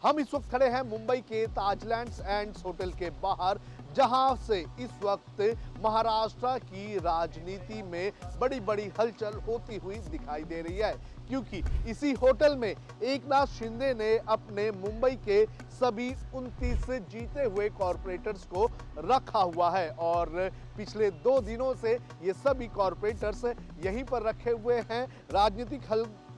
हम इस वक्त खड़े हैं मुंबई के ताजलैंड्स एंड होटल के बाहर, जहां से इस वक्त महाराष्ट्र की राजनीति में बड़ी बड़ी हलचल होती हुई दिखाई दे रही है, क्योंकि इसी होटल में एकनाथ शिंदे ने अपने मुंबई के सभी 29 जीते हुए कॉरपोरेटर्स को रखा हुआ है और पिछले 2 दिनों से ये सभी कॉरपोरेटर्स यहीं पर रखे हुए हैं। राजनीतिक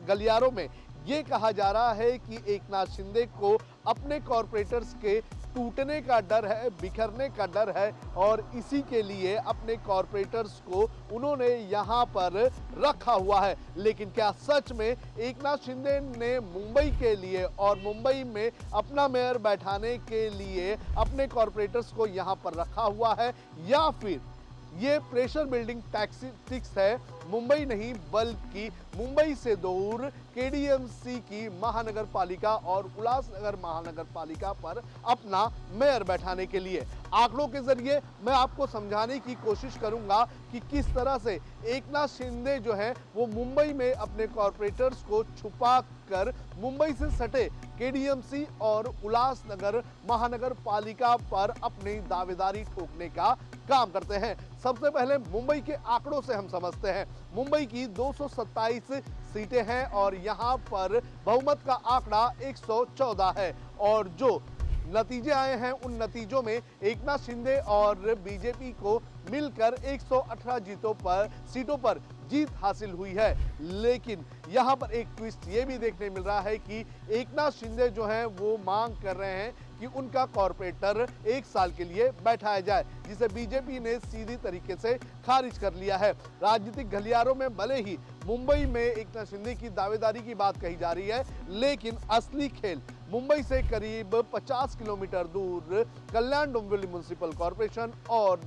गलियारों में ये कहा जा रहा है कि एकनाथ शिंदे को अपने कॉरपोरेटर्स के टूटने का डर है, बिखरने का डर है और इसी के लिए अपने कॉरपोरेटर्स को उन्होंने यहाँ पर रखा हुआ है। लेकिन क्या सच में एकनाथ शिंदे ने मुंबई के लिए और मुंबई में अपना मेयर बैठाने के लिए अपने कॉरपोरेटर्स को यहाँ पर रखा हुआ है, या फिर ये प्रेशर बिल्डिंग टैक्टिक्स है? मुंबई नहीं बल्कि मुंबई से दूर केडीएमसी की महानगर पालिका और उल्लासनगर महानगर पालिका पर अपना मेयर बैठाने के लिए। आंकड़ों के जरिए मैं आपको समझाने की कोशिश करूंगा कि किस तरह से एकनाथ शिंदे जो है वो मुंबई में अपने कॉरपोरेटर्स को छुपा कर मुंबई से सटे केडीएमसी और उल्लासनगर महानगर पालिका पर अपनी दावेदारी ठोकने का काम करते हैं। सबसे पहले मुंबई के आंकड़ों से हम समझते हैं। मुंबई की 227 सीटें हैं और यहां पर बहुमत का आंकड़ा 114 है और जो नतीजे आए हैं उन नतीजों में एकनाथ शिंदे और बीजेपी को मिलकर 118 सीटों पर जीत हासिल हुई है। लेकिन यहां पर एक ट्विस्ट ये भी देखने मिल रहा है कि एकनाथ शिंदे जो हैं वो मांग कर रहे हैं कि उनका कॉरपोरेटर 1 साल के लिए बैठाया जाए, जिसे बीजेपी ने सीधी तरीके से खारिज कर लिया है। राजनीतिक गलियारों में भले ही मुंबई में एकनाथ शिंदे की दावेदारी की बात कही जा रही है, लेकिन असली खेल मुंबई से करीब 50 किलोमीटर दूर कल्याण डोंबिवली म्युनिसिपल कॉरपोरेशन और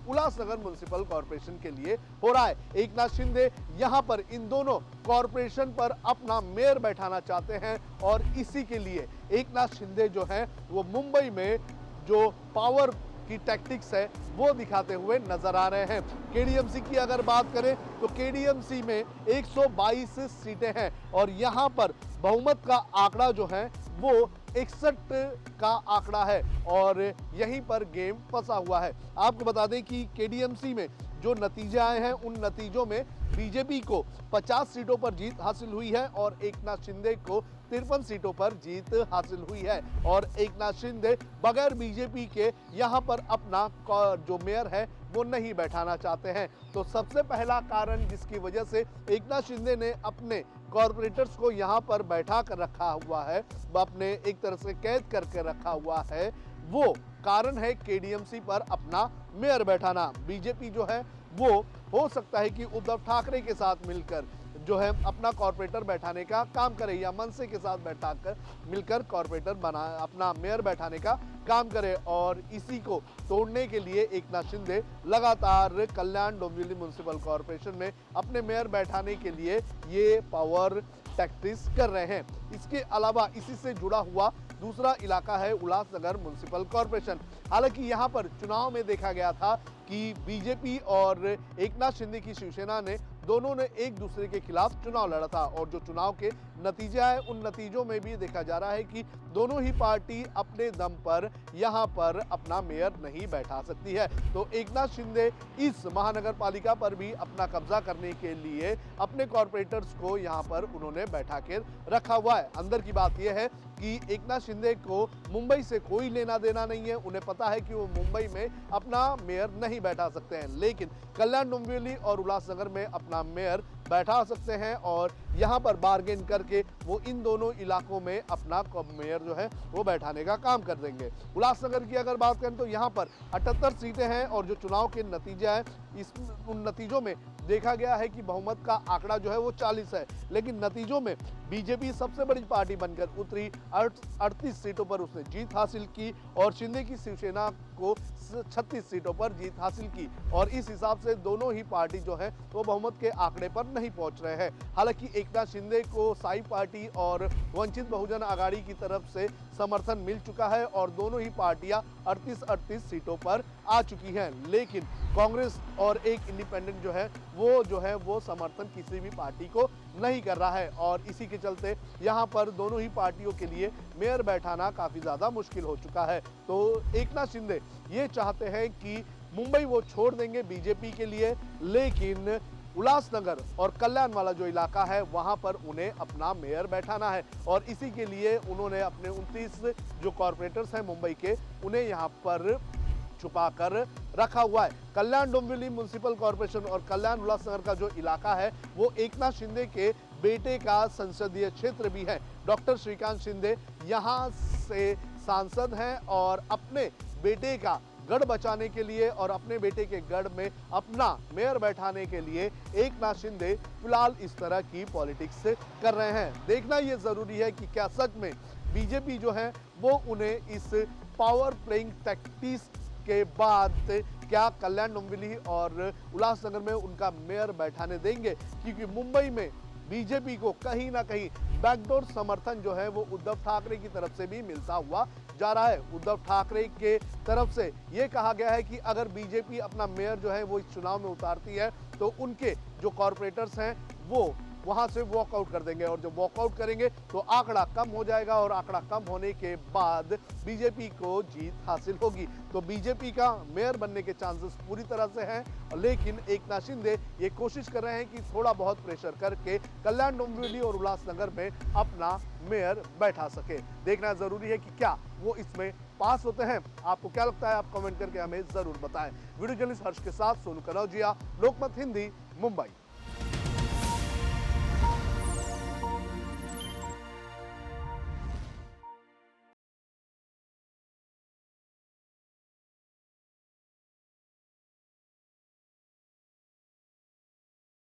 उल्लासनगर म्युनिसिपल कॉरपोरेशन के लिए हो रहा है। एकनाथ शिंदे यहां पर इन दोनों कॉरपोरेशन पर अपना मेयर बैठाना चाहते हैं और इसी के लिए एकनाथ शिंदे जो है वो मुंबई में जो पावर की टैक्टिक्स है वो दिखाते हुए नजर आ रहे हैं। केडीएमसी की अगर बात करें तो केडीएमसी में 122 सीटें हैं और यहां पर बहुमत का आंकड़ा जो है वो 61 का आंकड़ा है और यहीं पर गेम फंसा हुआ है। आपको बता दें कि केडीएमसी में जो नतीजे आए हैं उन नतीजों में बीजेपी को 50 सीटों पर जीत हासिल हुई है और एकनाथ शिंदे को 53 सीटों पर जीत हासिल हुई है और एकनाथ शिंदे बगैर बीजेपी के यहां पर अपना जो मेयर है वो नहीं बैठाना चाहते हैं। तो सबसे पहला कारण जिसकी वजह से एकनाथ शिंदे ने अपने कॉरपोरेटर्स को यहां पर बैठा कर रखा हुआ है, अपने एक तरह से कैद करके रखा हुआ है, वो कारण है केडीएमसी पर अपना मेयर बैठाना। बीजेपी जो है वो हो सकता है कि उद्धव ठाकरे के साथ मिलकर जो है अपना कॉरपोरेटर बैठाने का काम करे या मनसे के साथ बैठाकर मिलकर कॉरपोरेटर बना अपना मेयर बैठाने का काम करे और इसी को तोड़ने के लिए एकनाथ शिंदे लगातार कल्याण डोंबिवली म्युनिसिपल कॉरपोरेशन में अपने मेयर बैठाने के लिए ये पावर टैक्टिक्स कर रहे हैं। इसके अलावा इसी से जुड़ा हुआ दूसरा इलाका है उल्लासनगर म्युनिसिपल कॉरपोरेशन। हालांकि यहां पर चुनाव में देखा गया था कि बीजेपी और एकनाथ शिंदे की शिवसेना ने दोनों ने एक दूसरे के खिलाफ चुनाव लड़ा था और जो चुनाव के नतीजे आए उन नतीजों में भी देखा जा रहा है कि दोनों ही पार्टी अपने दम पर यहां पर अपना मेयर नहीं बैठा सकती है। तो एकनाथ शिंदे इस महानगर पालिका पर भी अपना कब्जा करने के लिए अपने कॉरपोरेटर्स को यहां पर उन्होंने बैठा कर रखा हुआ है। अंदर की बात यह है कि एकनाथ शिंदे को मुंबई से कोई लेना देना नहीं है। उन्हें पता है कि वो मुंबई में अपना मेयर नहीं बैठा सकते हैं, लेकिन कल्याण डोंबिवली और उल्लासनगर में अपना मेयर बैठा सकते हैं और यहां पर बार्गेन करके वो इन दोनों इलाकों में अपना मेयर जो है वो बैठाने का काम कर देंगे। उल्लासनगर की अगर बात करें तो यहां पर 78 सीटें हैं और जो चुनाव के नतीजे हैं उन नतीजों में देखा गया है कि बहुमत का आंकड़ा जो है वो 40 है, लेकिन नतीजों में बीजेपी सबसे बड़ी पार्टी बनकर उतरी। 38 सीटों पर उसने जीत हासिल की और शिंदे की शिवसेना को 36 सीटों पर जीत हासिल की और इस हिसाब से दोनों ही पार्टी जो है वो बहुमत के आंकड़े पर नहीं पहुंच रहे हैं। हालांकि एकनाथ शिंदे को साई पार्टी और वंचित बहुजन आघाड़ी की तरफ से समर्थन मिल चुका है और दोनों ही पार्टियां 38-38 सीटों पर आ चुकी हैं, लेकिन कांग्रेस और एक इंडिपेंडेंट जो है वो समर्थन किसी भी पार्टी को नहीं कर रहा है और इसी के चलते यहां पर दोनों ही पार्टियों के लिए मेयर बैठाना काफी ज्यादा मुश्किल हो चुका है। तो एकनाथ शिंदे ये चाहते हैं कि मुंबई वो छोड़ देंगे बीजेपी के लिए, लेकिन उल्लासनगर और कल्याण वाला जो इलाका है वहां पर उन्हें अपना मेयर बैठाना है और इसी के लिए उन्होंने अपने 29 जो कॉर्पोरेटर्स हैं मुंबई के, उन्हें यहां पर छुपा कर रखा हुआ है। कल्याण डोंबिवली म्युनिसिपल कॉर्पोरेशन और कल्याण उल्लासनगर का जो इलाका है वो एकनाथ शिंदे के बेटे का संसदीय क्षेत्र भी है। डॉक्टर श्रीकांत शिंदे यहां से सांसद हैं और अपने बेटे का गढ़ बचाने के लिए और अपने बेटे के गढ़ में अपना मेयर बैठाने के लिए एकनाथ शिंदे फिलहाल इस तरह की पॉलिटिक्स कर रहे हैं। देखना यह जरूरी है कि क्या सच में बीजेपी जो है वो उन्हें इस पावर प्लेइंग टैक्टिक्स के बाद क्या कल्याण डोंबिवली और उल्लासनगर में उनका मेयर बैठाने देंगे, क्योंकि मुंबई में बीजेपी को कहीं ना कहीं बैकडोर समर्थन जो है वो उद्धव ठाकरे की तरफ से भी मिलता हुआ जा रहा है। उद्धव ठाकरे के तरफ से ये कहा गया है कि अगर बीजेपी अपना मेयर जो है वो इस चुनाव में उतारती है तो उनके जो कॉर्पोरेटर्स हैं वो वहां से वॉकआउट कर देंगे और जब वॉकआउट करेंगे तो आंकड़ा कम हो जाएगा और आंकड़ा कम होने के बाद बीजेपी को जीत हासिल होगी। तो बीजेपी का मेयर बनने के चांसेस पूरी तरह से हैं, लेकिन एकनाथ शिंदे ये कोशिश कर रहे हैं कि थोड़ा बहुत प्रेशर करके कल्याण डोंबिवली और उल्लासनगर में अपना मेयर बैठा सके। देखना जरूरी है कि क्या वो इसमें पास होते हैं। आपको क्या लगता है, आप कमेंट करके हमें जरूर बताएं। वीडियो जर्नलिस्ट हर्ष के साथ सोनू कनौजिया, लोकमत हिंदी, मुंबई।